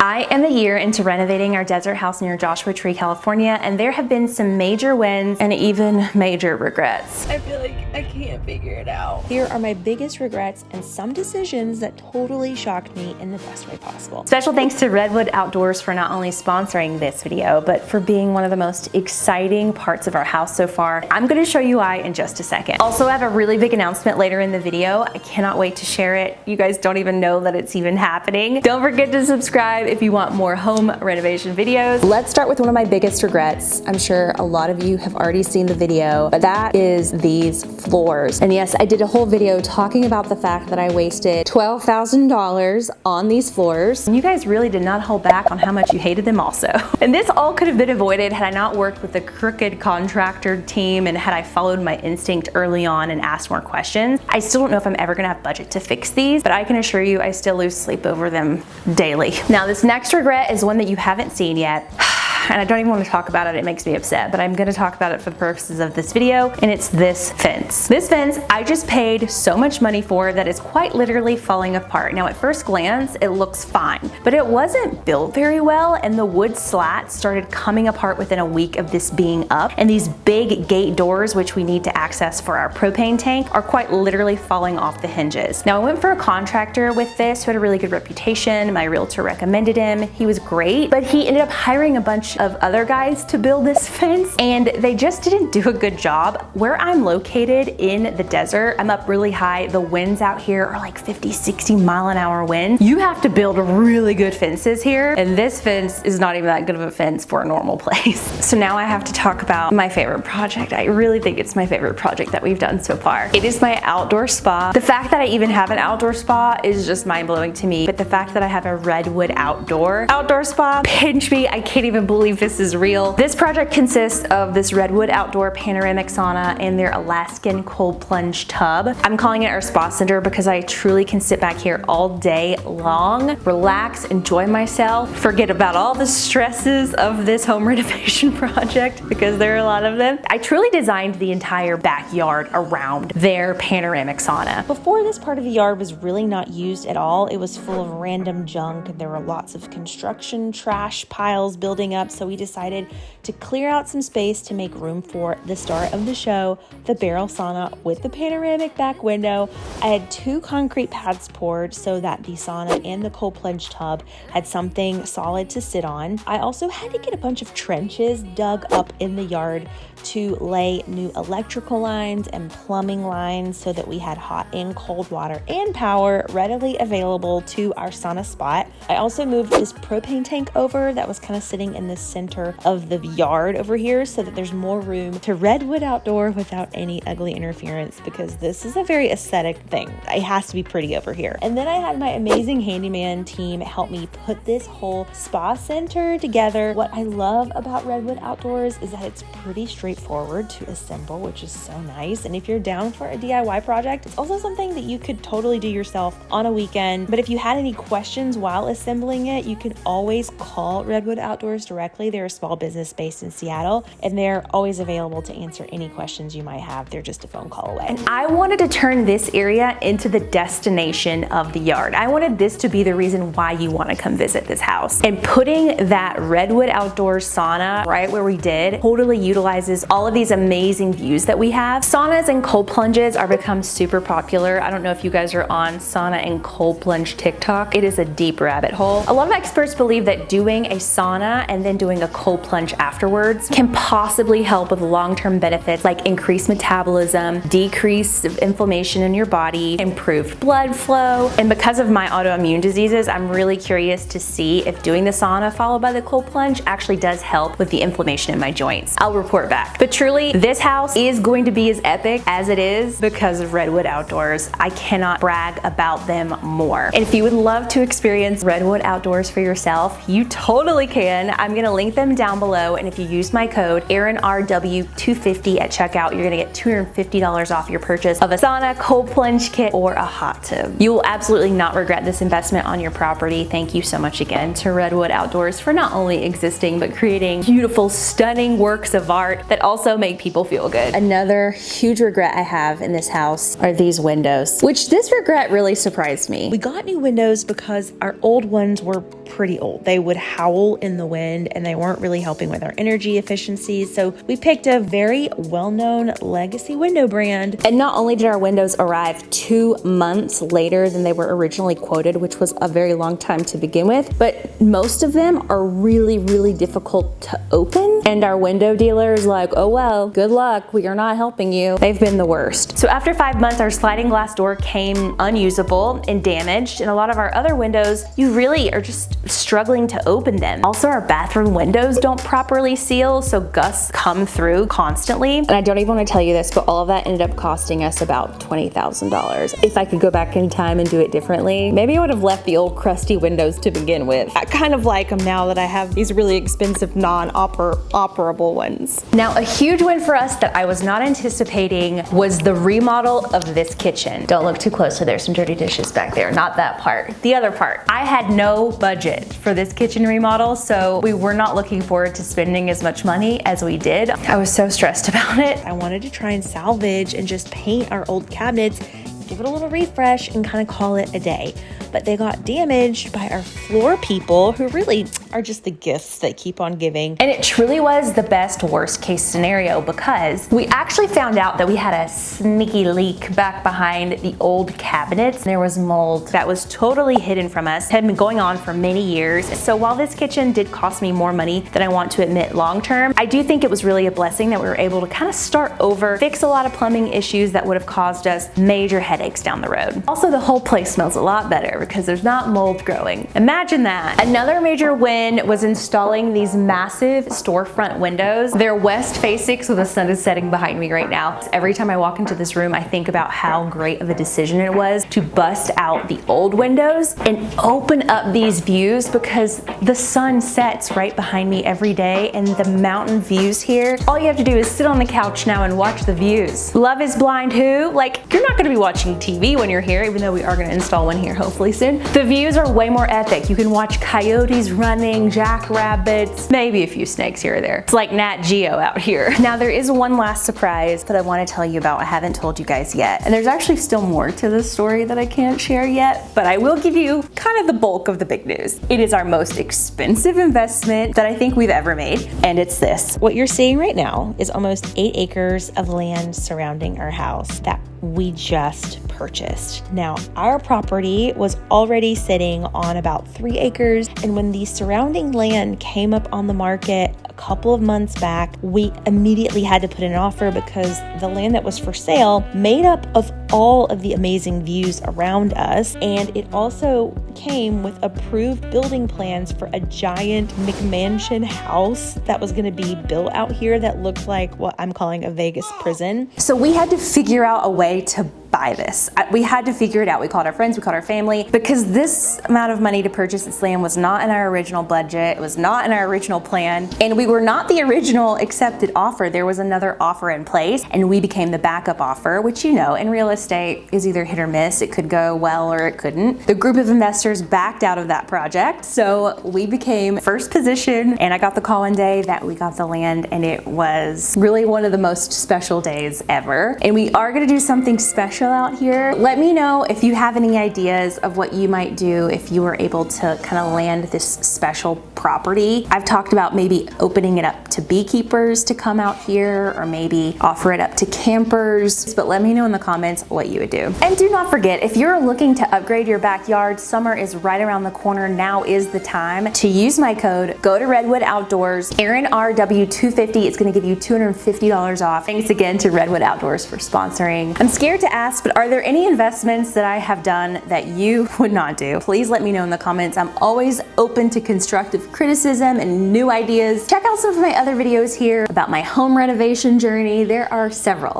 I am a year into renovating our desert house near Joshua Tree, California, and there have been some major wins and even major regrets. I feel like I can't figure it out. Here are my biggest regrets and some decisions that totally shocked me in the best way possible. Special thanks to Redwood Outdoors for not only sponsoring this video, but for being one of the most exciting parts of our house so far. I'm gonna show you why in just a second. Also, I have a really big announcement later in the video. I cannot wait to share it. You guys don't even know that it's even happening. Don't forget to subscribe if you want more home renovation videos. Let's start with one of my biggest regrets. I'm sure a lot of you have already seen the video, but that is these floors. And yes, I did a whole video talking about the fact that I wasted $12,000 on these floors. And you guys really did not hold back on how much you hated them also. And this all could have been avoided had I not worked with a crooked contractor team and had I followed my instinct early on and asked more questions. I still don't know if I'm ever gonna have budget to fix these, but I can assure you I still lose sleep over them daily. Now, this next regret is one that you haven't seen yet. And I don't even want to talk about it, it makes me upset, but I'm gonna talk about it for the purposes of this video, and it's this fence. This fence I just paid so much money for that it's quite literally falling apart. Now at first glance, it looks fine, but it wasn't built very well, and the wood slats started coming apart within a week of this being up, and these big gate doors, which we need to access for our propane tank, are quite literally falling off the hinges. Now I went for a contractor with this who had a really good reputation. My realtor recommended him. He was great, but he ended up hiring a bunch of other guys to build this fence, and they just didn't do a good job. Where I'm located in the desert, I'm up really high. The winds out here are like 50, 60 mile an hour winds. You have to build really good fences here, and this fence is not even that good of a fence for a normal place. So now I have to talk about my favorite project. I really think it's my favorite project that we've done so far. It is my outdoor spa. The fact that I even have an outdoor spa is just mind-blowing to me, but the fact that I have a Redwood outdoor spa, pinch me, I can't even believe this is real. This project consists of this Redwood outdoor panoramic sauna and their Alaskan cold plunge tub. I'm calling it our spa center because I truly can sit back here all day long, relax, enjoy myself, forget about all the stresses of this home renovation project because there are a lot of them. I truly designed the entire backyard around their panoramic sauna. Before, this part of the yard was really not used at all. It was full of random junk, and there were lots of construction trash piles building up, so we decided to clear out some space to make room for the star of the show, the barrel sauna with the panoramic back window. I had 2 concrete pads poured so that the sauna and the cold plunge tub had something solid to sit on. I also had to get a bunch of trenches dug up in the yard to lay new electrical lines and plumbing lines so that we had hot and cold water and power readily available to our sauna spot. I also moved this propane tank over that was kind of sitting in the center of the yard over here so that there's more room to Redwood outdoor without any ugly interference, because this is a very aesthetic thing. It has to be pretty over here. And then I had my amazing handyman team help me put this whole spa center together. What I love about Redwood Outdoors is that it's pretty straightforward to assemble, which is so nice. And if you're down for a DIY project, it's also something that you could totally do yourself on a weekend. But if you had any questions while assembling it, you can always call Redwood Outdoors directly. They're a small business based in Seattle, and they're always available to answer any questions you might have. They're just a phone call away. And I wanted to turn this area into the destination of the yard. I wanted this to be the reason why you want to come visit this house. And putting that Redwood Outdoors sauna right where we did totally utilizes all of these amazing views that we have. Saunas and cold plunges are become super popular. I don't know if you guys are on sauna and cold plunge TikTok. It is a deep rabbit hole. A lot of experts believe that doing a sauna and then doing a cold plunge afterwards can possibly help with long-term benefits like increased metabolism, decrease of inflammation in your body, improved blood flow. And because of my autoimmune diseases, I'm really curious to see if doing the sauna followed by the cold plunge actually does help with the inflammation in my joints. I'll report back. But truly, this house is going to be as epic as it is because of Redwood Outdoors. I cannot brag about them more. And if you would love to experience Redwood Outdoors for yourself, you totally can. I'm gonna link them down below, and if you use my code AaronRW250 at checkout, you're gonna get $250 off your purchase of a sauna, cold plunge kit, or a hot tub. You will absolutely not regret this investment on your property. Thank you so much again to Redwood Outdoors for not only existing, but creating beautiful, stunning works of art that also make people feel good. Another huge regret I have in this house are these windows, which this regret really surprised me. We got new windows because our old ones were pretty old. They would howl in the wind and they weren't really helping with our energy efficiencies. So we picked a very well-known legacy window brand. And not only did our windows arrive 2 months later than they were originally quoted, which was a very long time to begin with, but most of them are really, really difficult to open. And our window dealer is like, oh well, good luck, we are not helping you. They've been the worst. So after 5 months, our sliding glass door came unusable and damaged, and a lot of our other windows, you really are just struggling to open them. Also, our bathroom windows don't properly seal, so gusts come through constantly. And I don't even want to tell you this, but all of that ended up costing us about $20,000. If I could go back in time and do it differently, maybe I would have left the old crusty windows to begin with. I kind of like them now that I have these really expensive non-operable ones. Now, a huge win for us that I was not anticipating was the remodel of this kitchen. Don't look too closely, there's some dirty dishes back there, not that part. The other part. I had no budget for this kitchen remodel, so we were not looking forward to spending as much money as we did. I was so stressed about it. I wanted to try and salvage and just paint our old cabinets, give it a little refresh, and kind of call it a day. But they got damaged by our floor people, who really are just the gifts that keep on giving. And it truly was the best worst case scenario, because we actually found out that we had a sneaky leak back behind the old cabinets. There was mold that was totally hidden from us, had been going on for many years. So while this kitchen did cost me more money than I want to admit long term, I do think it was really a blessing that we were able to kind of start over, fix a lot of plumbing issues that would have caused us major headaches down the road. Also, the whole place smells a lot better because there's not mold growing. Imagine that. Another major win was installing these massive storefront windows. They're west facing, so the sun is setting behind me right now. Every time I walk into this room, I think about how great of a decision it was to bust out the old windows and open up these views, because the sun sets right behind me every day, and the mountain views here. All you have to do is sit on the couch now and watch the views. Love is blind who? Like, you're not gonna be watching TV when you're here, even though we are gonna install one here hopefully soon. The views are way more epic. You can watch coyotes running, jackrabbits, maybe a few snakes here or there. It's like Nat Geo out here. Now, there is one last surprise that I want to tell you about. I haven't told you guys yet. And there's actually still more to this story that I can't share yet, but I will give you kind of the bulk of the big news. It is our most expensive investment that I think we've ever made, and it's this. What you're seeing right now is almost 8 acres of land surrounding our house that we just purchased. Now, our property was already sitting on about 3 acres, and when the surrounding land came up on the market a couple of months back, we immediately had to put in an offer, because the land that was for sale made up of all of the amazing views around us, and it also came with approved building plans for a giant McMansion house that was going to be built out here that looked like what I'm calling a Vegas prison. So we had to figure out a way to buy this. We had to figure it out. We called our friends, we called our family, because this amount of money to purchase this land was not in our original budget. It was not in our original plan, and we were not the original accepted offer. There was another offer in place, and we became the backup offer, which, you know, in real estate is either hit or miss. It could go well or it couldn't. The group of investors backed out of that project, so we became first position, and I got the call one day that we got the land, and it was really one of the most special days ever. And we are gonna do something special out here. Let me know if you have any ideas of what you might do if you were able to kind of land this special property. I've talked about maybe opening it up to beekeepers to come out here, or maybe offer it up to campers, but let me know in the comments what you would do. And do not forget, if you're looking to upgrade your backyard, summer is right around the corner. Now is the time to use my code. Go to Redwood Outdoors, AaronRW250. It's gonna give you $250 off. Thanks again to Redwood Outdoors for sponsoring. I'm scared to ask, but are there any investments that I have done that you would not do? Please let me know in the comments. I'm always open to constructive criticism and new ideas. Check out some of my other videos here about my home renovation journey. There are several.